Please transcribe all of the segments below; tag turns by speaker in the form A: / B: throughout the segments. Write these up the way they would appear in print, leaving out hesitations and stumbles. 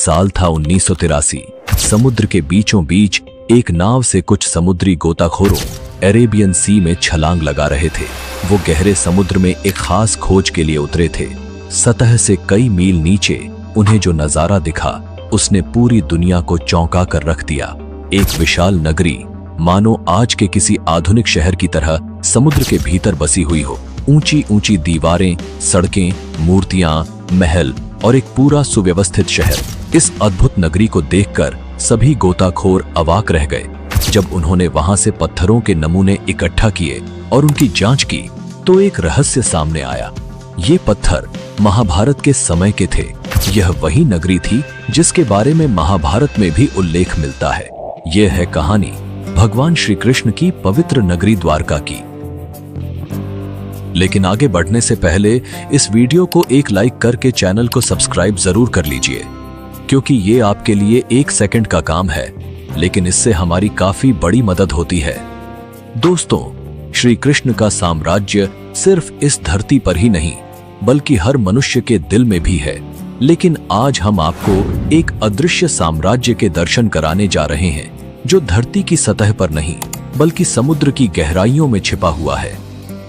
A: साल था 1983। समुद्र के बीचों बीच एक नाव से कुछ समुद्री गोताखोरों अरेबियन सी में छलांग लगा रहे थे। वो गहरे समुद्र में एक खास खोज के लिए उतरे थे। सतह से कई मील नीचे उन्हें जो नजारा दिखा उसने पूरी दुनिया को चौंका कर रख दिया। एक विशाल नगरी मानो आज के किसी आधुनिक शहर की तरह समुद्र के भीतर बसी हुई हो। ऊंची ऊंची दीवारें, सड़कें, मूर्तियां, महल और एक पूरा सुव्यवस्थित शहर। इस अद्भुत नगरी को देखकर सभी गोताखोर अवाक रह गए। जब उन्होंने वहां से पत्थरों के नमूने इकट्ठा किए और उनकी जांच की तो एक रहस्य सामने आया। ये पत्थर महाभारत के समय के थे। यह वही नगरी थी जिसके बारे में महाभारत में भी उल्लेख मिलता है। यह है कहानी भगवान श्री कृष्ण की पवित्र नगरी द्वारका की। लेकिन आगे बढ़ने से पहले इस वीडियो को एक लाइक करके चैनल को सब्सक्राइब जरूर कर लीजिए, क्योंकि ये आपके लिए 1 सेकंड का काम है, लेकिन इससे हमारी काफी बड़ी मदद होती है। दोस्तों, श्री कृष्ण का साम्राज्य सिर्फ इस धरती पर ही नहीं बल्कि हर मनुष्य के दिल में भी है। लेकिन आज हम आपको एक अदृश्य साम्राज्य के दर्शन कराने जा रहे हैं, जो धरती की सतह पर नहीं बल्कि समुद्र की गहराइयों में छिपा हुआ है।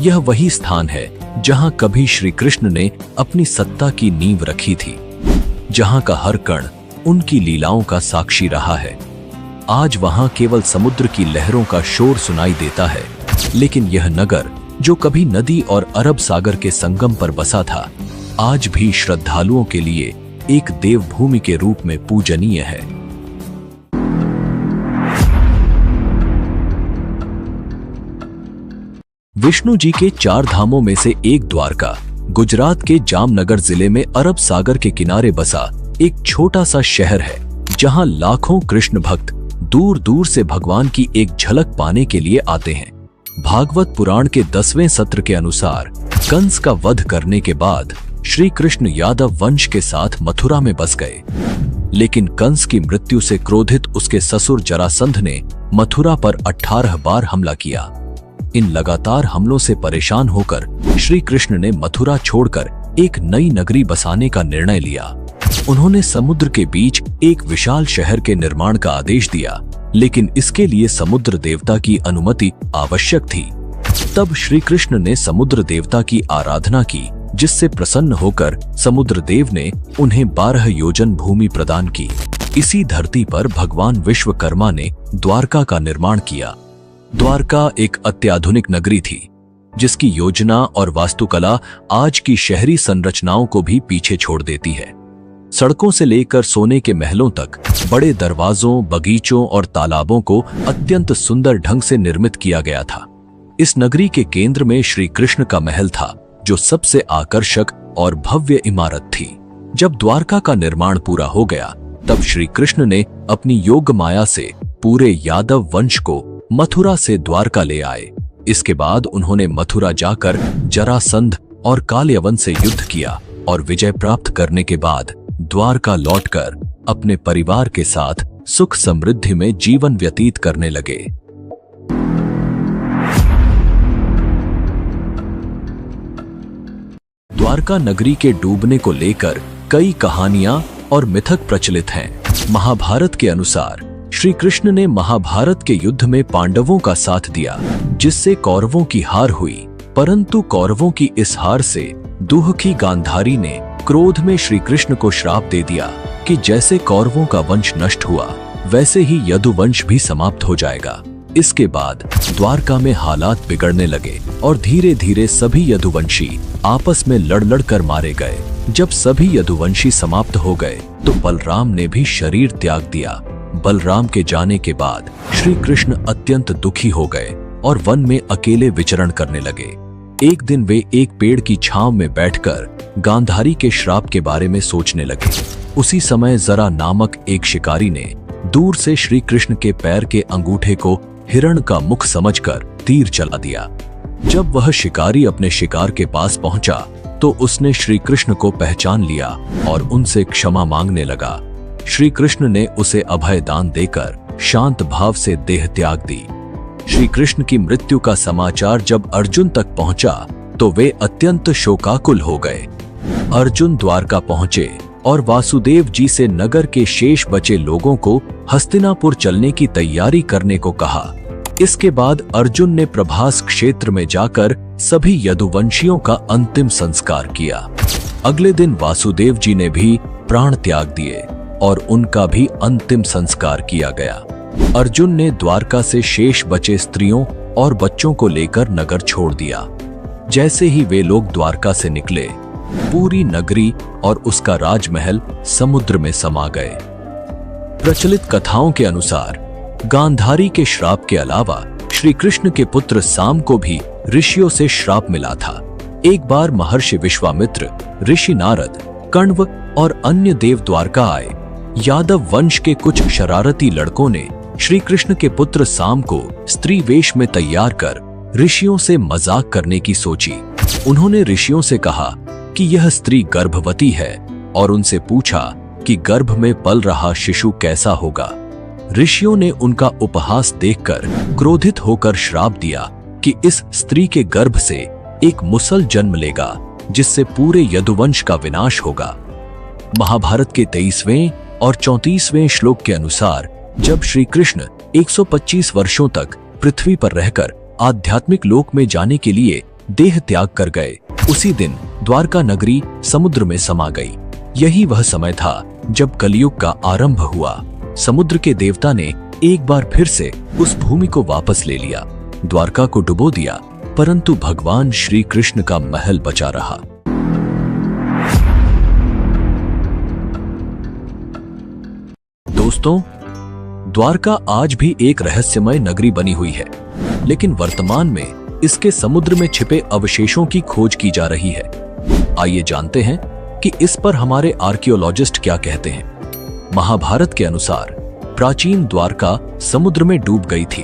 A: यह वही स्थान है जहां कभी श्री कृष्ण ने अपनी सत्ता की नींव रखी थी, जहां का हर कण उनकी लीलाओं का साक्षी रहा है। आज वहां केवल समुद्र की लहरों का शोर सुनाई देता है, लेकिन यह नगर जो कभी नदी और अरब सागर के संगम पर बसा था, आज भी श्रद्धालुओं के लिए एक देवभूमि के रूप में पूजनीय है। विष्णु जी के 4 धामों में से एक द्वारका गुजरात के जामनगर जिले में अरब सागर के किनारे बसा एक छोटा सा शहर है, जहां लाखों कृष्ण भक्त दूर दूर से भगवान की एक झलक पाने के लिए आते हैं। भागवत पुराण के 10वें सत्र के अनुसार कंस का वध करने के बाद श्री कृष्ण यादव वंश के साथ मथुरा में बस गए, लेकिन कंस की मृत्यु से क्रोधित उसके ससुर जरासंध ने मथुरा पर 18 बार हमला किया। इन लगातार हमलों से परेशान होकर श्री कृष्ण ने मथुरा छोड़कर एक नई नगरी बसाने का निर्णय लिया। उन्होंने समुद्र के बीच एक विशाल शहर के निर्माण का आदेश दिया, लेकिन इसके लिए समुद्र देवता की अनुमति आवश्यक थी। तब श्री कृष्ण ने समुद्र देवता की आराधना की, जिससे प्रसन्न होकर समुद्र देव ने उन्हें 12 योजन भूमि प्रदान की। इसी धरती पर भगवान विश्वकर्मा ने द्वारका का निर्माण किया। द्वारका एक अत्याधुनिक नगरी थी, जिसकी योजना और वास्तुकला आज की शहरी संरचनाओं को भी पीछे छोड़ देती है। सड़कों से लेकर सोने के महलों तक बड़े दरवाजों, बगीचों और तालाबों को अत्यंत सुंदर ढंग से निर्मित किया गया था। इस नगरी के केंद्र में श्री कृष्ण का महल था, जो सबसे आकर्षक और भव्य इमारत थी। जब द्वारका का निर्माण पूरा हो गया, तब श्री कृष्ण ने अपनी योग माया से पूरे यादव वंश को मथुरा से द्वारका ले आए। इसके बाद उन्होंने मथुरा जाकर जरासंध और कालयवन से युद्ध किया और विजय प्राप्त करने के बाद द्वारका लौटकर अपने परिवार के साथ सुख समृद्धि में जीवन व्यतीत करने लगे। द्वारका नगरी के डूबने को लेकर कई कहानियां और मिथक प्रचलित हैं। महाभारत के अनुसार श्री कृष्ण ने महाभारत के युद्ध में पांडवों का साथ दिया, जिससे कौरवों की हार हुई। परंतु कौरवों की इस हार से दुहखी गांधारी ने क्रोध में श्री कृष्ण को श्राप दे दिया कि जैसे कौरवों का वंश नष्ट हुआ, वैसे ही यदुवंश भी समाप्त हो जाएगा। इसके बाद द्वारका में हालात बिगड़ने लगे और धीरे धीरे सभी यदुवंशी आपस में लड़ कर मारे गए। जब सभी यदुवंशी समाप्त हो गए तो बलराम ने भी शरीर त्याग दिया। बलराम के जाने के बाद श्री कृष्ण अत्यंत दुखी हो गए और वन में अकेले विचरण करने लगे। एक दिन वे एक पेड़ की छांव में बैठकर गांधारी के श्राप के बारे में सोचने लगे। उसी समय जरा नामक एक शिकारी ने दूर से श्री कृष्ण के पैर के अंगूठे को हिरण का मुख समझकर तीर चला दिया। जब वह शिकारी अपने शिकार के पास पहुंचा तो उसने श्री कृष्ण को पहचान लिया और उनसे क्षमा मांगने लगा। श्री कृष्ण ने उसे अभय दान देकर शांत भाव से देह त्याग दी। श्री कृष्ण की मृत्यु का समाचार जब अर्जुन तक पहुंचा तो वे अत्यंत शोकाकुल हो गए। अर्जुन द्वारका पहुंचे और वासुदेव जी से नगर के शेष बचे लोगों को हस्तिनापुर चलने की तैयारी करने को कहा। इसके बाद अर्जुन ने प्रभास क्षेत्र में जाकर सभी यदुवंशियों का अंतिम संस्कार किया। अगले दिन वासुदेव जी ने भी प्राण त्याग दिए और उनका भी अंतिम संस्कार किया गया। अर्जुन ने द्वारका से शेष बचे स्त्रियों और बच्चों को लेकर नगर छोड़ दिया। जैसे ही वे लोग द्वारका से निकले, पूरी नगरी और उसका राजमहल समुद्र में समा गए। प्रचलित कथाओं के अनुसार गांधारी के श्राप के अलावा श्री कृष्ण के पुत्र साम को भी ऋषियों से श्राप मिला था। एक बार महर्षि विश्वामित्र, ऋषि नारद, कण्व और अन्य देव द्वारका आए। यादव वंश के कुछ शरारती लड़कों ने श्री कृष्ण के पुत्र साम को स्त्री वेश में तैयार कर ऋषियों से मजाक करने की सोची। उन्होंने ऋषियों से कहा कि यह स्त्री गर्भवती है और उनसे पूछा कि गर्भ में पल रहा शिशु कैसा होगा। ऋषियों ने उनका उपहास देखकर क्रोधित होकर श्राप दिया कि इस स्त्री के गर्भ से एक मुसल जन्म लेगा, जिससे पूरे यदुवंश का विनाश होगा। महाभारत के 23वें और 34वें श्लोक के अनुसार जब श्री कृष्ण 125 वर्षों तक पृथ्वी पर रहकर आध्यात्मिक लोक में जाने के लिए देह त्याग कर गए, उसी दिन द्वारका नगरी समुद्र में समा गई। यही वह समय था जब कलयुग का आरंभ हुआ। समुद्र के देवता ने एक बार फिर से उस भूमि को वापस ले लिया, द्वारका को डुबो दिया, परंतु भगवान श्री कृष्ण का महल बचा रहा। दोस्तों, द्वारका आज भी एक रहस्यमय नगरी बनी हुई है, लेकिन वर्तमान में इसके समुद्र में छिपे अवशेषों की खोज की जा रही है। आइए जानते हैं कि इस पर हमारे आर्कियोलॉजिस्ट क्या कहते हैं। महाभारत के अनुसार प्राचीन द्वारका समुद्र में डूब गई थी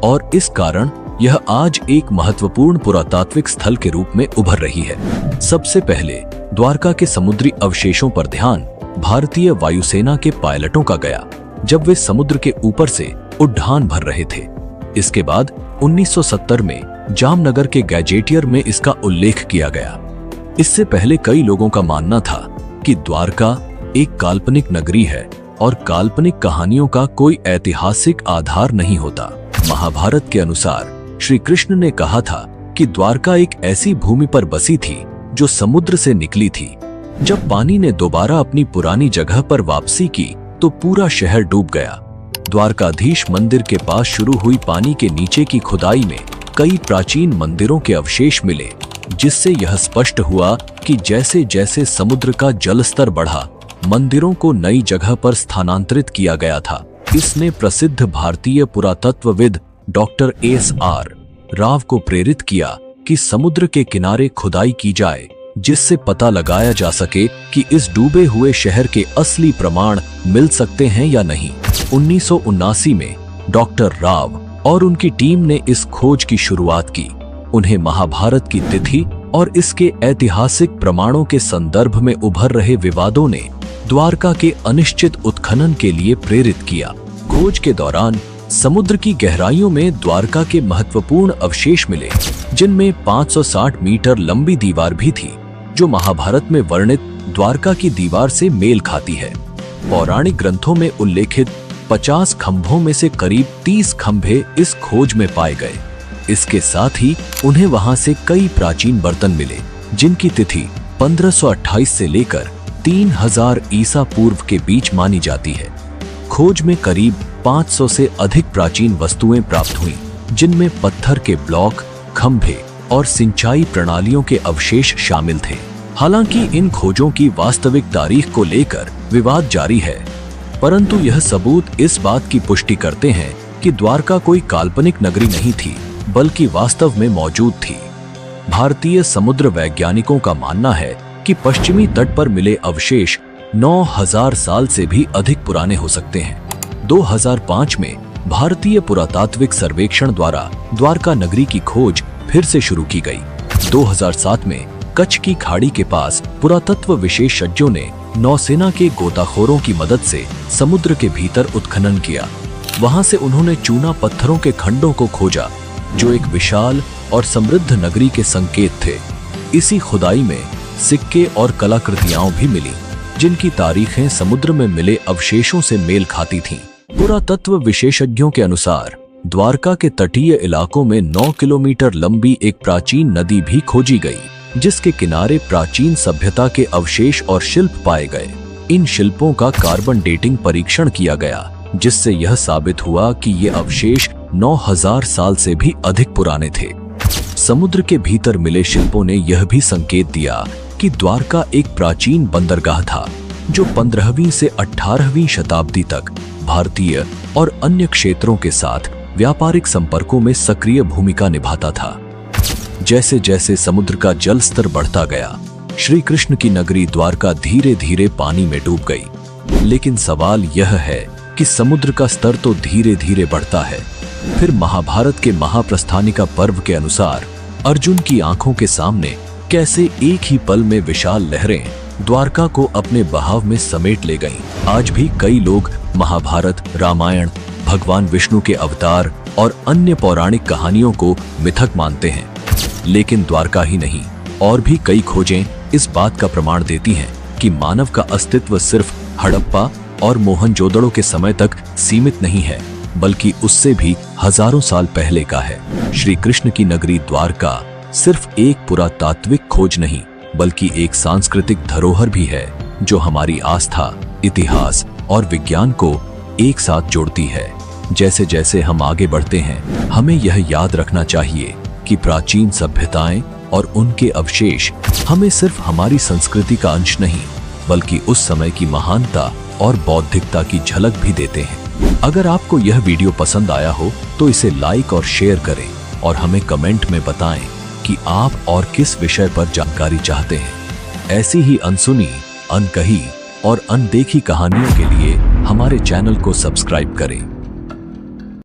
A: और इस कारण यह आज एक महत्वपूर्ण पुरातात्विक स्थल के रूप में उभर रही है। सबसे पहले द्वारका के समुद्री अवशेषों पर ध्यान भारतीय वायुसेना के पायलटों का गया, जब वे समुद्र के ऊपर से उड़ान भर रहे थे। इसके बाद 1970 में जामनगर के गैजेटियर में इसका उल्लेख किया गया। इससे पहले कई लोगों का मानना था कि द्वारका एक काल्पनिक नगरी है और काल्पनिक कहानियों का कोई ऐतिहासिक आधार नहीं होता। महाभारत के अनुसार श्री कृष्ण ने कहा था कि द्वारका एक ऐसी भूमि पर बसी थी जो समुद्र से निकली थी। जब पानी ने दोबारा अपनी पुरानी जगह पर वापसी की तो पूरा शहर डूब गया। द्वारकाधीश मंदिर के पास शुरू हुई पानी के नीचे की खुदाई में कई प्राचीन मंदिरों के अवशेष मिले, जिससे यह स्पष्ट हुआ कि जैसे जैसे समुद्र का जल स्तर बढ़ा, मंदिरों को नई जगह पर स्थानांतरित किया गया था। इसने प्रसिद्ध भारतीय पुरातत्वविद डॉक्टर एस.आर. राव को प्रेरित किया कि समुद्र के किनारे खुदाई की जाए, जिससे पता लगाया जा सके कि इस डूबे हुए शहर के असली प्रमाण मिल सकते हैं या नहीं। 1979 में डॉक्टर राव और उनकी टीम ने इस खोज की शुरुआत की। उन्हें महाभारत की तिथि और इसके ऐतिहासिक प्रमाणों के संदर्भ में उभर रहे विवादों ने द्वारका के अनिश्चित उत्खनन के लिए प्रेरित किया। खोज के दौरान समुद्र की गहराइयों में द्वारका के महत्वपूर्ण अवशेष मिले, जिनमें 560 मीटर लंबी दीवार भी थी, जो महाभारत में वर्णित द्वारका की दीवार से मेल खाती है। पौराणिक ग्रंथों में उल्लेखित 50 खंभों में से करीब 30 खंभे इस खोज में पाए गए। इसके साथ ही उन्हें वहां से कई प्राचीन बर्तन मिले, जिनकी तिथि 1528 से लेकर 3000 ईसा पूर्व के बीच मानी जाती है। खोज में करीब 500 से अधिक प्राचीन वस्तुएं प्राप्त हुईं, जिनमें पत्थर के ब्लॉक, खंभे और सिंचाई प्रणालियों के अवशेष शामिल थे। हालांकि इन खोजों की वास्तविक तारीख को लेकर विवाद जारी है, परंतु यह सबूत इस बात की पुष्टि करते हैं कि द्वारका कोई काल्पनिक नगरी नहीं थी, बल्कि वास्तव में मौजूद थी। भारतीय समुद्र वैज्ञानिकों का मानना है कि पश्चिमी तट पर मिले अवशेष 9000 साल से भी अधिक पुराने हो सकते हैं। 2005 में भारतीय पुरातात्विक सर्वेक्षण द्वारा द्वारका नगरी की खोज फिर से शुरू की गई। 2007 में कच्छ की खाड़ी के पास पुरातत्व विशेषज्ञों ने नौसेना के गोताखोरों की मदद से समुद्र के भीतर उत्खनन किया। वहां से उन्होंने चूना पत्थरों के खंडों को खोजा, जो एक विशाल और समृद्ध नगरी के संकेत थे। इसी खुदाई में सिक्के और कलाकृतियां भी मिली, जिनकी तारीखें समुद्र में मिले अवशेषों से मेल खाती थीं। पुरातत्व विशेषज्ञों के अनुसार द्वारका के तटीय इलाकों में 9 किलोमीटर लंबी एक प्राचीन नदी भी खोजी गई, जिसके किनारे प्राचीन सभ्यता के अवशेष और शिल्प पाए गए। इन शिल्पों का कार्बन डेटिंग परीक्षण किया गया, जिससे यह साबित हुआ कि ये अवशेष 9000 साल से भी अधिक पुराने थे। समुद्र के भीतर मिले शिल्पों ने यह भी संकेत दिया कि द्वारका एक प्राचीन बंदरगाह था, जो 15वीं से 18वीं शताब्दी तक भारतीय और अन्य क्षेत्रों के साथ व्यापारिक संपर्कों में सक्रिय भूमिका निभाता था। जैसे जैसे समुद्र का जल स्तर बढ़ता गया, श्री कृष्ण की नगरी द्वारका धीरे धीरे पानी में डूब गई। लेकिन सवाल यह है कि समुद्र का स्तर तो धीरे धीरे बढ़ता है, फिर महाभारत के महाप्रस्थानिका पर्व के अनुसार अर्जुन की आंखों के सामने कैसे एक ही पल में विशाल लहरें द्वारका को अपने बहाव में समेट ले गईं। आज भी कई लोग महाभारत, रामायण, भगवान विष्णु के अवतार और अन्य पौराणिक कहानियों को मिथक मानते हैं, लेकिन द्वारका ही नहीं, और भी कई खोजें इस बात का प्रमाण देती हैं कि मानव का अस्तित्व सिर्फ हड़प्पा और मोहनजोदड़ो के समय तक सीमित नहीं है, बल्कि उससे भी हजारों साल पहले का है। श्री कृष्ण की नगरी द्वारका सिर्फ एक पुरातात्विक खोज नहीं, बल्कि एक सांस्कृतिक धरोहर भी है, जो हमारी आस्था, इतिहास और विज्ञान को एक साथ जोड़ती है। जैसे जैसे हम आगे बढ़ते हैं, हमें यह याद रखना चाहिए कि प्राचीन सभ्यताएं और उनके अवशेष हमें सिर्फ हमारी संस्कृति का अंश नहीं, बल्कि उस समय की महानता और बौद्धिकता की झलक भी देते हैं। अगर आपको यह वीडियो पसंद आया हो तो इसे लाइक और शेयर करें, और हमें कमेंट में बताएं कि आप और किस विषय पर जानकारी चाहते हैं। ऐसी ही अनसुनी, अनकही और अनदेखी कहानियों के लिए हमारे चैनल को सब्सक्राइब करें।